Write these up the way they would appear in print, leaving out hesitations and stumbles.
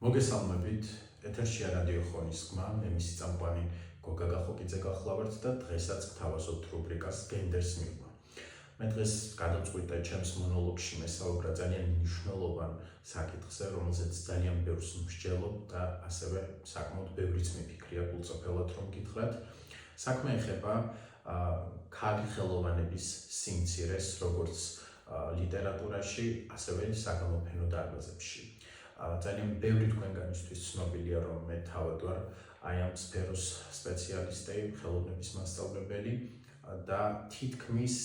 მოგესალმებით, ეთერშია რადიო ხონის ხმა, მე მისი წამყვანი გოგა გახოკიძე გახლავართ და დღესაც გთავაზობთ რუბრიკას გენდერს მიღმა. მე დღეს გადავწყვიტე ჩემს მონოლოგში მესაუბრა ძალიან მნიშვნელოვან საკითხზე, რომელზეც ძალიან ბევრს მსჯელობ და ასევე საკმაოდ ბევრიც მიფიქრია გულწრფელად რომ გითხრათ. საქმე ეხება ქალი ხელოვანების სიმცირეს, როგორც ლიტერატურაში, ასევე საგამოფენო დარბაზებში. ძალიან ბევრი თქვენგანისთვის ცნობილია, რომ მე თავად ვარ აი ამ სფეროს სპეციალისტი, ხელოვნების მასწავლებელი და თითქმის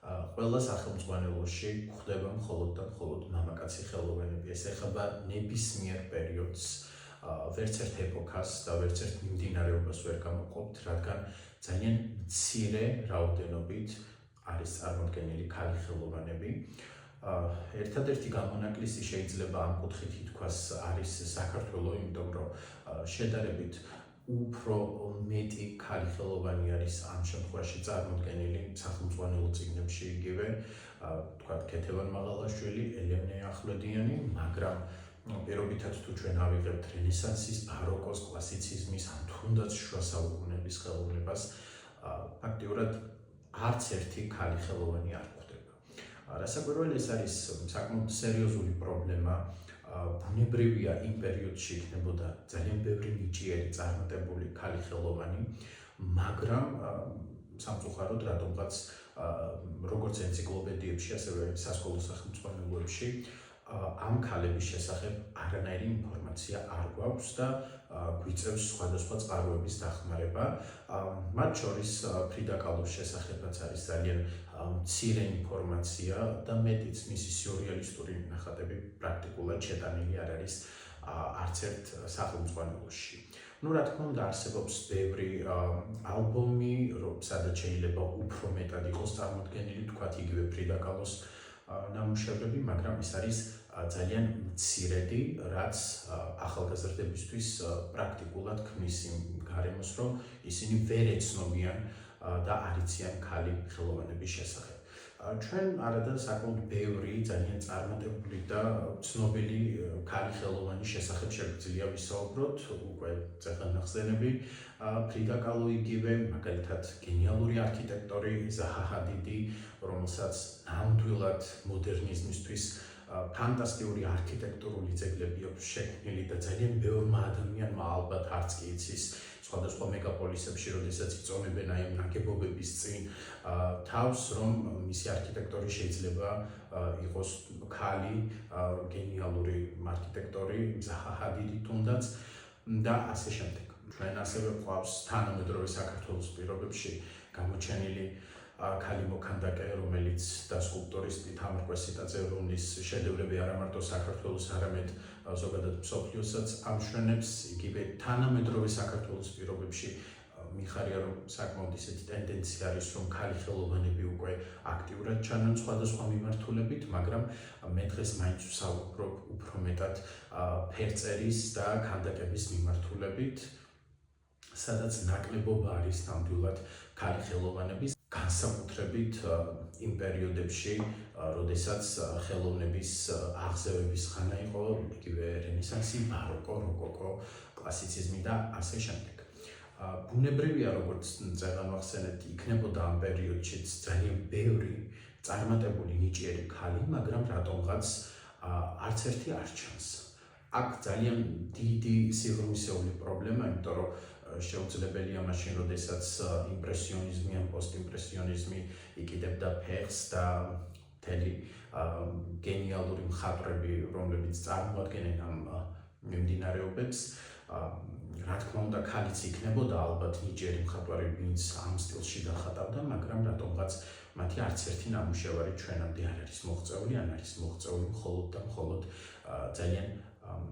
ყველა სახელმძღვანელოში გვხვდება მხოლოდ და მხოლოდ მამაკაცი ხელოვანები. ეს ეხება ნებისმიერ პერიოდს, ვერც ერთ ეპოქას და ვერც ერთ მიმდინარეობას ვერ გამოვყოფთ, რადგან ძალიან მცირე რაოდენობით არის წარმოდგენილი ქალი ხელოვანები. ერთადერთი გამონაკლისი შეიძლება ამ კუთხით ითქვას არის საქართველო, იმიტომ რომ შედარებით უფრო მეტი ქალი ხელოვანი არის ამ შემთხვევაში წარმოდგენილი სახელმძღვანელო წიგნებში იგივე, თქვათ ქეთევან მაღალაშვილი, ელენე ახვლედიანი, მაგრამ პირობითად თუ ჩვენ ავიღებთ რენესანსის, ბაროკოს, კლასიციზმის, ან თუნდაც შუა საუკუნეების ხელოვნებას, ფაქტიურად არც ერთი ქალი ხელოვანი არ გვხვდება. რასაკვირველია, ეს არის საკმაოდ სერიოზული პრობლემა. ბუნებრივია იმ პერიოდში იქნებოდა ძალიან ბევრი ნიჭიერი წარმატებული ქალი ხელოვანი, მაგრამ სამწუხაროდ რატომღაც როგორც ენციკლოპედიებში, ასევე სასკოლო სახელმძღვანელოებში ამ ქალების შესახებ არანაირი ინფორმაცია არ გვაქვს და გვიწევს სხვადასხვა წყაროების დახმარება. მათ შორის ფრიდა კალოს შესახებაც არის ძალიან მცირე ინფორმაცია და მეტიც მისი სიურრეალისტური ნახატები პრაქტიკულად შეტანილი არ არის არც ერთ სახელმძღვანელოში. რა თქმა უნდა, არსებობს ბევრი ალბომი, სადაც შეიძლება უფრო მეტად იყოს წარმოდგენილი, თქვათ იგივე ფრიდა კალოს ნამუშევრები, მაგრამ ეს არის ძალიან მცირედი, რაც ახალგაზრდებისთვის პრაქტიკულად ქმნის იმ გარემოს, რომ ისინი ვერ ეცნობიან და არ იციან ქალი ხელოვანების შესახებ. ჩვენ არადა საკმაოდ ბევრი, ძალიან წარმატებული და ცნობილი ქალი ხელოვანის შესახებ შეგვიძლია ვისაუბროთ, უკვე წეღანახსენები, ფრიდა კალო იგივე, მაგალითად გენიალური არქიტექტორი ზაჰა ჰადიდი, რომელსაც ნამდვილად მოდერნიზმისთვის ფანტასტიკური არქიტექტურული ძეგლები აქვს შექმნილი და ძალიან ბევრმა ადამიანმა ალბათ არც კი იცის სხვადასხვა მეგაპოლისებში, როდესაც იწონებენ აი ამ ნაგებობების წინ თავს, რომ მისი არქიტექტორი შეიძლება იყოს ქალი, გენიალური არქიტექტორი ზაჰა ჰადიდი თუნდაც და ასე შემდეგ. ჩვენ ასევე გვყავს თანამედროვე საქართველოს პირობებში გამოჩენილი ქალი მოქანდაკე, რომელიც და სკულპტურისტი თამარ კვესიტაძე, რომლის შედევრები არა მარტო საქართველოს, არამედ ზოგადად მსოფლიოსაც ამშვენებს, იგივე თანამედროვე საქართველოს პირობებში მიხარია, რომ საკმაოდ ისეთი ტენდენცია არის, რომ ქალი ხელოვანები უკვე აქტიურად ჩანან სხვადასხვა მიმართულებით, მაგრამ მე დღეს მაინც ვსაუბრობ უფრო მეტად ფერწერის და ქანდაკების მიმართულებით, სადაც ნაკლებობა არის ნამდვილად ქალი ხელოვანების, განსაკუთრებით იმ პერიოდებში, როდესაც ხელოვნების აღზევების ხანა იყო, იგივე რენესანსი, ბაროკო, როკოკო, კლასიციზმი და ასე შემდეგ. ბუნებრივია, როგორც წეღანახსენეთ, იქნებოდა ამ პერიოდშიც ძალიან ბევრი წარმატებული ნიჭიერი ქალი, მაგრამ რატომღაც არც ერთი არ ჩანს. აქ ძალიან დიდი სიღრმისეული პრობლემა, იმიტომ რომ შეუძლებელია მაშინ, როდესაც იმპრესიონიზმი ან პოსტიმპრესიონიზმი იყიდებდა ფეხს და მთელი გენიალური მხატვრები, რომლებიც წარმოადგენენ ამ მიმდინარეობებს, რა თქმა უნდა, ქალიც იქნებოდა ალბათ ნიჭიერი მხატვარი, ვინც ამ სტილში დახატავდა, მაგრამ რატომღაც მათი არც ერთი ნამუშევარი ჩვენამდე არ არის მოღწეული, ან არის მოღწეული მხოლოდ და მხოლოდ ძალიან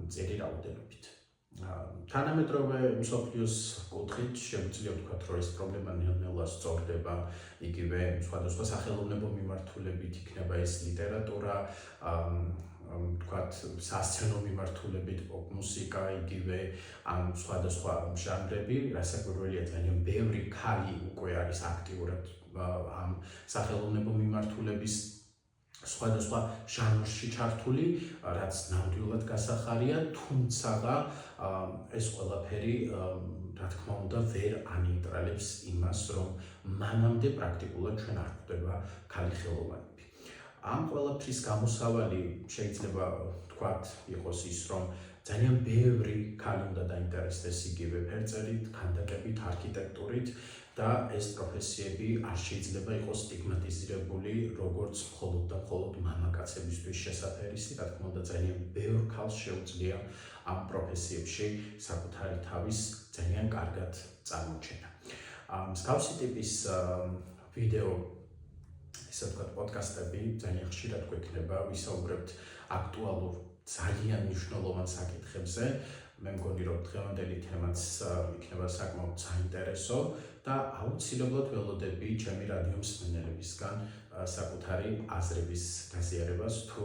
მწირი რაოდენობით. თანამედროვე მსოფლიოს კუთხით შეგვიძლია ვთქვათ, რომ ეს პრობლემა ნელ-ნელა სწორდება, იგივე სხვადასხვა სახელოვნებო მიმართულებით იქნება ეს ლიტერატურა, ვთქვათ, სასცენო მიმართულებით, პოპ მუსიკა, იგივე ან სხვადასხვა ჟანრები, რასაკვირველია, ძალიან ბევრი ქალი უკვე არის აქტიურად ამ სახელოვნებო მიმართულების სხვადასხვა ჟანრში ჩართული, რაც ნამდვილად გასახარია, თუმცა ეს ყველაფერი რა თქმა უნდა ვერ ანეიტრალებს იმას, რომ მანამდე პრაქტიკულად ჩვენ არ გვხვდება ქალი ხელოვანები. ამ ყველაფრის გამოსავალი შეიძლება თქვათ იყოს ის, რომ ძალიან ბევრი ქალი უნდა დაინტერესდეს იგივე ფერწერით, ქანდაკებით, არქიტექტურით და ეს პროფესიები არ შეიძლება იყოს სტიგმატიზირებული როგორც მხოლოდ და მხოლოდ მამაკაცებისთვის შესაფერისი, რა თქმა უნდა ძალიან ბევრ ქალს შეუძლია ამ პროფესიებში საკუთარი თავის ძალიან კარგად წარმოჩენა. მსგავსი ტიპის ვიდეო, ესე ვთქვათ, პოდკასტები ძალიან ხშირად გვექნება, ვისაუბრებთ აქტუალურ ძალიან მნიშვნელოვან საკითხებზე. მე მგონი, რომ დღევანდელი თემაც იქნება საკმაოდ საინტერესო და აუცილებლად ველოდები ჩემი რადიო მსმენელებისგან საკუთარი აზრების გაზიარებას, თუ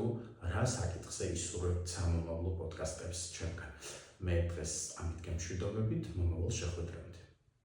რა საკითხზე ისურვებთ სამომავლო პოდკასტებს ჩვენგან. მე დღეს ამით გემშვიდობებით, მომავალ შეხვედრამდე.